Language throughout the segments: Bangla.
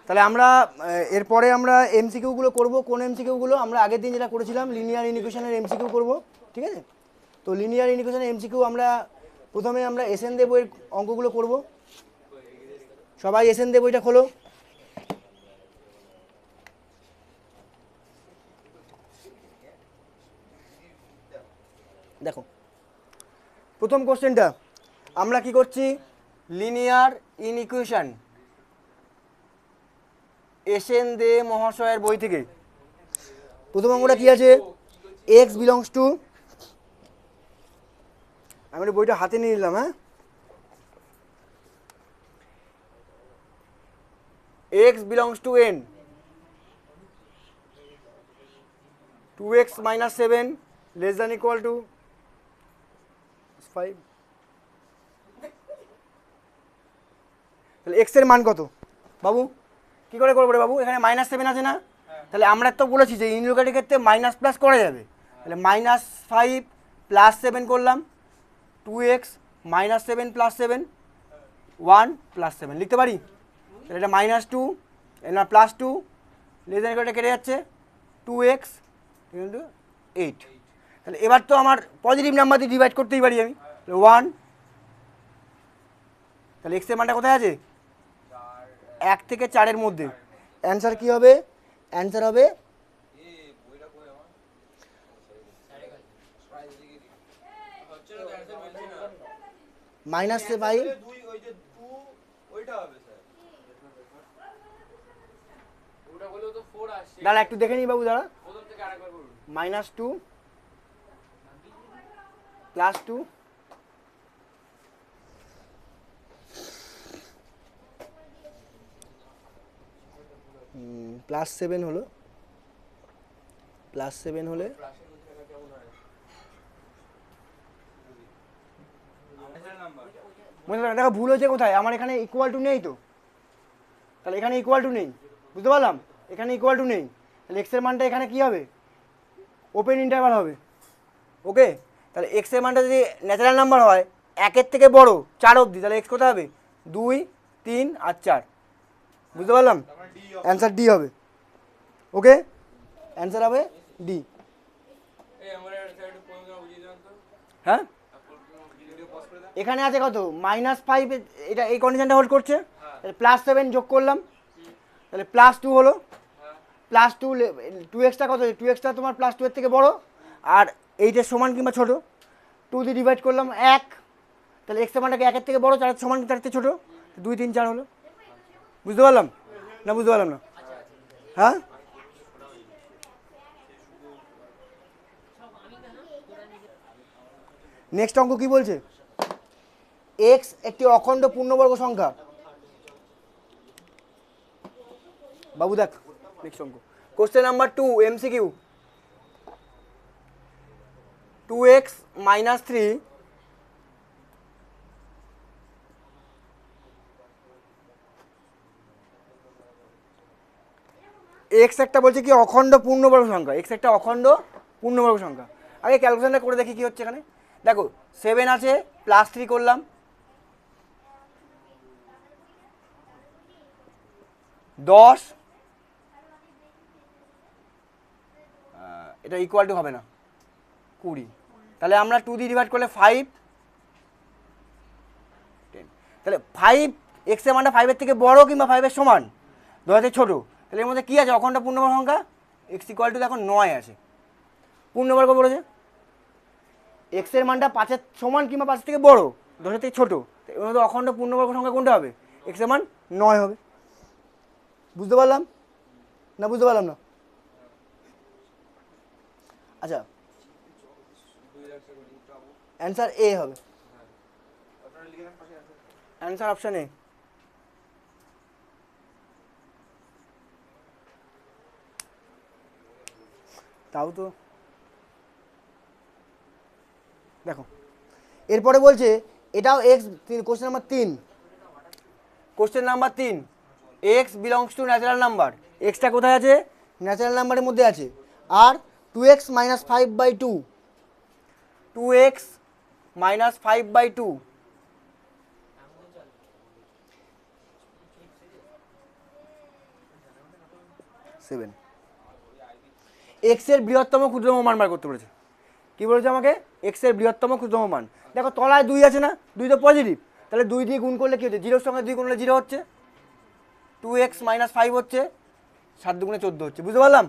তাহলে আমরা এরপরে আমরা এমসিকিউগুলো করবো। কোন এমসিকিউগুলো? আমরা আগের দিন যেটা করেছিলাম লিনিয়ার ইকুয়েশনের এমসিকিউ করব, ঠিক আছে? তো লিনিয়ার ইকুয়েশনের এমসিকিউ আমরা প্রথমে আমরা এসএন দে বইয়ের অঙ্কগুলো করব। সবাই এসএন দে বইটা খোলো। দেখো প্রথম কোশ্চেনটা আমরা কি করছি, লিনিয়ার ইনইকুয়েশন এসএন দে মহাশয়ের বই থেকে। প্রথম অঙ্কটা কি আছে, এক্স বিলংস টু, আমি বইটা হাতে নিয়ে নিলাম, হ্যাঁ, x belongs to N, 2x minus 7 less than equal to 5। তাহলে x এর মান কত বাবু? কি করে করবো রে বাবু? এখানে -7 আছে না? তাহলে আমরা তো বলেছি যে ইনলোকেটের ক্ষেত্রে মাইনাস প্লাস করা যাবে। তাহলে -5 + 7 করলাম, 2x -7 + 7 1 + 7 লিখতে পারি। তাহলে এটা -2 না +2 লেস দ্যান ইকুয়াল কেটে যাচ্ছে 2x * 8। তাহলে এবার তো আমার পজিটিভ নাম্বার দিয়ে ডিভাইড করতেই পারি আমি, 1। তাহলে এক্স এর মানটা কোথায় আছে? 1 থেকে 4 এর মধ্যে। অ্যান্সার কি হবে? অ্যান্সার হবে -5। দাঁড়া একটু দেখে নিই বাবু, দাঁড়া। -2 +2 +7 হলো, +7 হলে দেখো ভুল হয়েছে কোথায়, আমার এখানে ইকুয়াল টু নেই তো। তাহলে এখানে ইকুয়াল টু নেই, বুঝতে পারলাম? এখানে ইকুয়াল টু নেই, তাহলে এক্স এর মানটা এখানে কি হবে? ওপেন ইন্টারভাল হবে। ওকে, তাহলে এক্স এর মানটা যদি ন্যাচারাল নাম্বার হয় 1-এর থেকে বড় 4 অবধি, তাহলে এক্স কোথায় হবে? 2, 3 আর 4। বুঝতে পারলাম? অ্যান্সার ডি হবে। ওকে, অ্যান্সার হবে ডি। হ্যাঁ, এখানে আছে কত? -5, এটা এই কন্ডিশনটা হোল্ড করছে। তাহলে +7 যোগ করলাম, তাহলে +2 হলো। +2 2xটা কত? 2xটা তোমার +2 এর থেকে বড় আর এইটার সমান কিংবা ছোট। 2 দিয়ে ডিভাইড করলাম 1, তাহলে এক্স এর মানটা 1-এর থেকে বড়, 4-এর সমান, 4-এর থেকে ছোট, 2, 3, 4 হলো। বুঝতে পারলাম না? বুঝতে পারলাম না? হ্যাঁ, নেক্সট অঙ্ক কি বলছে? এক্স একটি অখণ্ড পূর্ণবর্গ সংখ্যা। বাবু দেখ নেক্সট অঙ্ক, question number 2 MCQ. 2x - 3 x একটা বলছে কি অখণ্ড পূর্ণবর্গ সংখ্যা, এক্স একটা অখণ্ড পূর্ণবর্গ সংখ্যা। আগে ক্যালকুলেশনটা করে দেখি কি হচ্ছে এখানে। দেখো 7 আছে, +3 করলাম, 10, এটা ইকুয়াল টু হবে না, 20। তাহলে আমরা 2 দিয়ে ডিভাইড করলে 5, 10। তাহলে 5 এক্স এর মানটা 5-এর থেকে বড় কিংবা 5-এর সমান, 10-এর ছোট। তাহলে এর মধ্যে কি আছে? অখণ্ড পূর্ণবর্গ সংখ্যা। এক্স ইকুয়াল টু দেখো 9 আছে, পূর্ণবর্গ বলেছে। এক্স এর মানটা 5-এর সমান কিংবা 5-এর থেকে বড়, 10-এর থেকে ছোট, এর মধ্যে অখণ্ড পূর্ণবর্গ সংখ্যা কোনটা হবে? এক্স এর মান 9 হবে। বুঝতে পারলাম না? বুঝতে পারলাম না? আচ্ছা, অ্যান্সার এ হবে। Answer option A. তাও তো দেখো এরপরে বলছে এটাও x, question number 3, question number 3, x belongs to natural number. Extra কোথায় আছে? ন্যাচারাল নাম্বারের মধ্যে আছে। আর 2x - 5/2, 2x - 5/2 7। এক্স এর বৃহত্তম ক্ষুদ্রতম মান বার করতে বলেছে। কি বলেছে আমাকে? এক্স এর বৃহত্তম ক্ষুদ্রতম মান। দেখো তলায় 2 আছে না, 2 তো পজিটিভ, তাহলে 2 দিয়ে গুণ করলে কি হচ্ছে? 0 সঙ্গে 2 গুণ করলে 0 হচ্ছে, 2x - 5 হচ্ছে, 7 দুগুণে 14 হচ্ছে। বুঝতে পারলাম?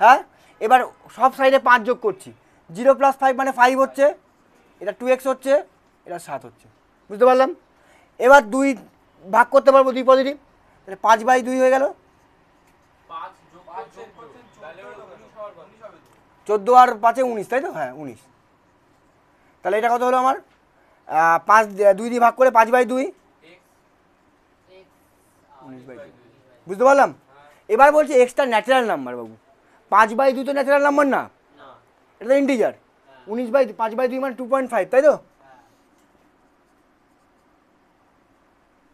হ্যাঁ, এবার সব সাইডে 5 যোগ করছি, 0 + 5 মানে 5 হচ্ছে, এটা 2x হচ্ছে, এটা 7 হচ্ছে। বুঝতে পারলাম? এবার 2 ভাগ করতে পারবো, 2 পজিটিভ, তাহলে 5/2 হয়ে গেল। 14 আর 5 19, তাই তো? হ্যাঁ 19। তাহলে এটা কত হলো আমার? 5 2 দিয়ে ভাগ করে 5/2, 19/2। বুঝতে পারলাম? এবার বলছি এক্সটা ন্যাচারাল নাম্বার বাবু। 5/2 তো ন্যাচারাল নাম্বার না, এটা তো ইন্টিজার। 5/2 মানে 2.5, তাই তো?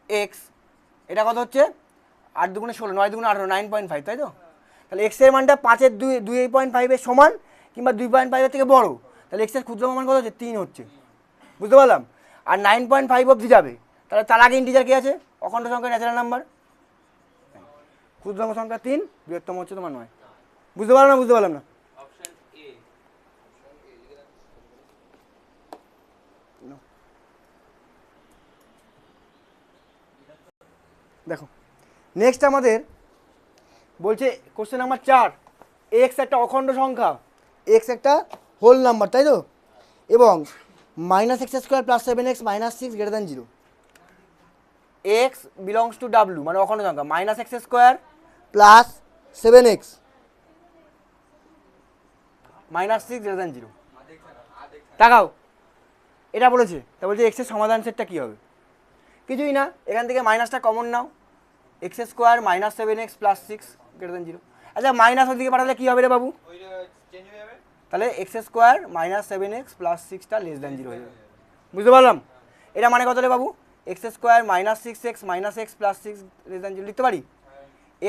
এক্স এটা কত হচ্ছে? 8 দুগুণে 16, 9 দুগুণে 18, 9.5, তাই তো? তাহলে এক্স এর মানটা 5-এর 2.5 এর সমান কিংবা 2.5 এর থেকে বড়, তাহলে এক্স এর ক্ষুদ্রতম মান কত হচ্ছে? 3 হচ্ছে। বুঝতে পারলাম? আর 9.5 অবধি যাবে, তাহলে তার আগে ইন্টিজার কি আছে? অখণ্ড সংখ্যা, ন্যাচারাল নাম্বার। ক্ষুদ্রতম সংখ্যা 3, বৃহত্তম হচ্ছে তোমার 9। বুঝতে পারলাম না? বুঝতে পারলাম না? দেখো নেক্সট আমাদের বলছে কোশ্চেন নাম্বার 4, এক্স একটা অখণ্ড সংখ্যা, এক্স একটা হোল নাম্বার, তাই তো? এবং -x² + 7x - 6 > 0। X belongs to W মানে অখণ্ড সংখ্যা, -x² + 7x - 6 > 0। তাকাও, এটা বলেছে। তা বলছে এক্সের সমাধান সেটটা কী হবে? কিছুই না, এখান থেকে মাইনাসটা কমন নাও, x² - 7x + 6 > 0। আচ্ছা মাইনাস ওদিকে পাঠালে কী হবে রে বাবু? তাহলে x² - 7x + 6টা <0 হয়ে যাবে। বুঝতে পারলাম? এটা মানে কত রে বাবু? x² - 6x - x + 6 <0 লিখতে পারি।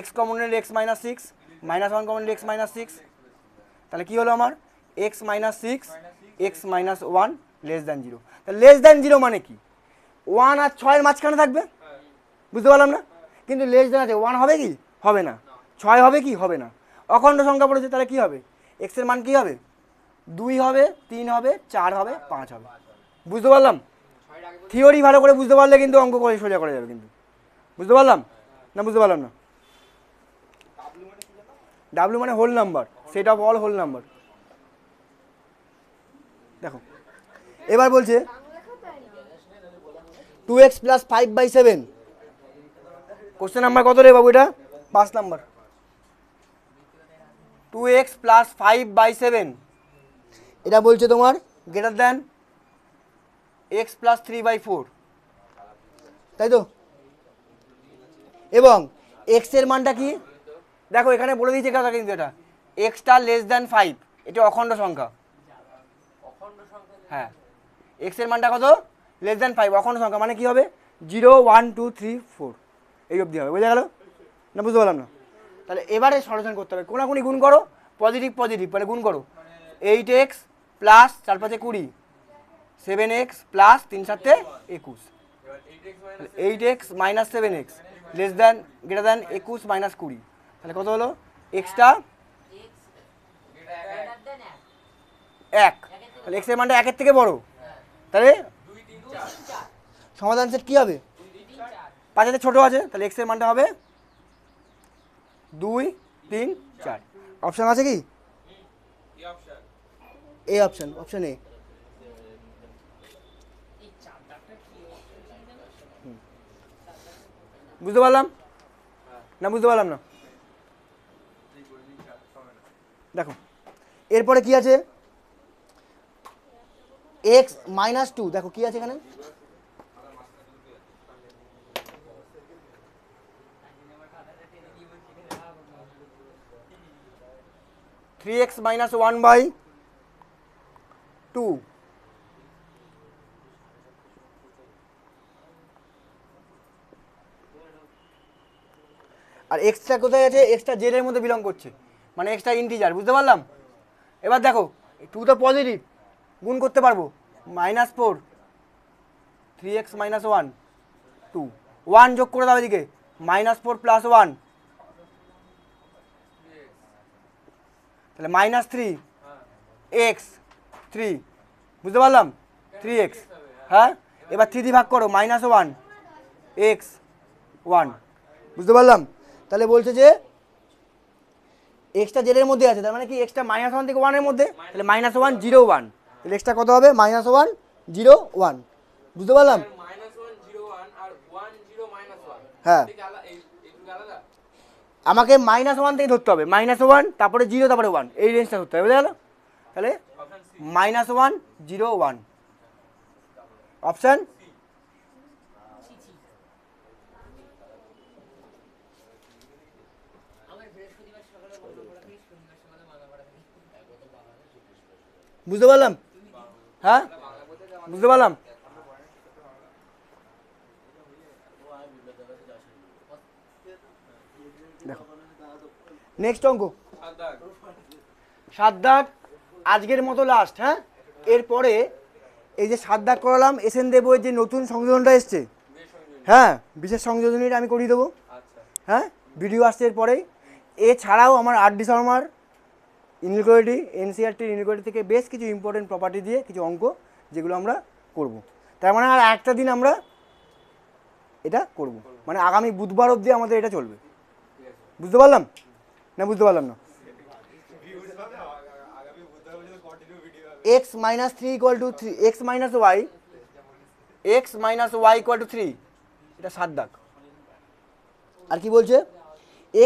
x কমন নিলে x - 6, -1 কমন নিলে x - 6, তাহলে কী হলো আমার? x - 6 x - 1 <0। তাহলে <0 মানে কি? 1 আর 6 এর মাঝখানে থাকবে। বুঝতে পারলাম না? কিন্তু আছে, 1 হবে কি? হবে না। 6 হবে কি? হবে না। অখণ্ড সংখ্যা পড়েছে, তাহলে কি হবে? x এর মান কি হবে? 2 হবে, 3 হবে, 4 হবে, 5 হবে। বুঝতে পারলাম? থিওরি ভালো করে বুঝতে পারলে কিন্তু অঙ্ক করে সোজা করা যাবে কিন্তু। বুঝতে পারলাম না? বুঝতে পারলাম না? ডাব্লু মানে whole number, set of all whole number. দেখো এবার বলছে 2x + 5/7। কোশ্চেন নাম্বার কত রে বাবু? এটা 5 নাম্বার। 2x + 5/7, এটা বলছে তোমার গ্রেটার দ্যান x + 3/4, তাই তো? এবং x এর মানটা কি? দেখো এখানে বলে দিয়েছে কথা, কিন্তু এটা এক্সটা <5, এটা অখণ্ড সংখ্যা। হ্যাঁ, x এর মানটা কত? <5, অখণ্ড সংখ্যা মানে কি হবে? 0 1 2 3 4 এই অবধি হবে। বোঝা গেল না? বুঝতে পারলাম না? তাহলে এবারে সলিউশন করতে হবে, কোনাকুনি গুণ করো, পজিটিভ পজিটিভ মানে গুণ করো। 8x + 4 5 20, 7x + 3 7 21, 8x - 7x greater than 21 - 20, তাহলে কত হলো? এক্সটা 1, তাহলে এক্স এর মানটা 1 এর থেকে বড়, তাহলে সমাধান সেট কি হবে? 5 এর ছোট আছে, তাহলে এক্স এর মানটা হবে 2 3 4। অপশন আছে কি? A option, option A. বুঝতে পারলাম না? বুঝতে পারলাম না? দেখো এরপরে কি আছে? x - 2, দেখো কি আছে এখানে? (3x - 1/2) আর এক্সট্রা কোথায় আছে? এক্সট্রা জেড এর মধ্যে বিলং করছে, মানে এক্সট্রা ইন্টিজার। বুঝতে পারলাম? এবার দেখো 2 তো পজিটিভ, গুণ করতে পারবো, -4 3x - 1 2, 1 যোগ করে দাও এদিকে, -4 + 1 তাহলে -3 বুঝতে পারলাম, 3x। হ্যাঁ, এবার 3 দিয়ে ভাগ করো, -1 বুঝতে পারলাম। তাহলে বলছে যে এক্সটা জেডের মধ্যে আছে, তার মানে কি এক্সটা -1 থেকে 1 এর মধ্যে, তাহলে -1 0 1, তাহলে এক্সটা কত হবে, -1 0 1। বুঝতে পারলাম? হ্যাঁ, আমাকে -1 থেকে ধরতে হবে, -1 তারপরে 0 তারপরে 1, এই রেঞ্জটা ধরতে হবে, বুঝে গেল? তাহলে -1 0 1, অপশান বুঝতে পারলাম? হ্যাঁ, বুঝতে পারলাম। দেখো নেক্সট অঙ্ক 7 দাগ, আজকের মতো লাস্ট। হ্যাঁ, এরপরে এই যে 7 দাগ করালাম, এসএন দেব যে নতুন সংযোজনটা এসছে, হ্যাঁ বিশেষ সংযোজনীটা আমি করিয়ে দেবো। হ্যাঁ, ভিডিও আসছে এরপরেই। এছাড়াও আমার আর.ডি. শর্মার ইনইকুয়ালিটি, এনসিইআরটির ইনইকুয়ালিটি থেকে বেশ কিছু ইম্পর্টেন্ট প্রপার্টি দিয়ে কিছু অঙ্ক যেগুলো আমরা করব। তার মানে আর একটা দিন আমরা এটা করব, মানে আগামী বুধবার অবধি আমাদের এটা চলবে। বুঝতে পারলাম না? বুঝতে পারলাম না? x - 3 = 3, x - y = 3, এটা 7 দাগ। আর কি বলছে,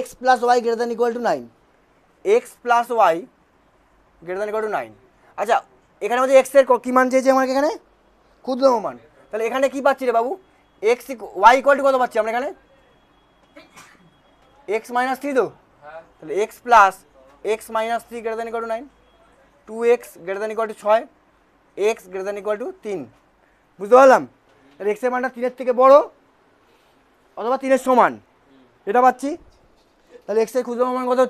x + y > 9, x + y > 9। আচ্ছা, এখানে বলছে x এর কি মান চেয়েছে আমাকে, এখানে ক্ষুদ্রতম মান। তাহলে এখানে কি পাচ্ছি রে বাবু, x y = কত পাচ্ছি আমরা এখানে, x - 3 তো, তাহলে x + x - 3 > 9, 2x > 6, x > 3। বুঝতে পারলাম? তাহলে x এর মানটা 3 থেকে বড় অথবা 3 সমান, এটা পাচ্ছি। তাহলে x এর ক্ষুদ্রতম মান কত?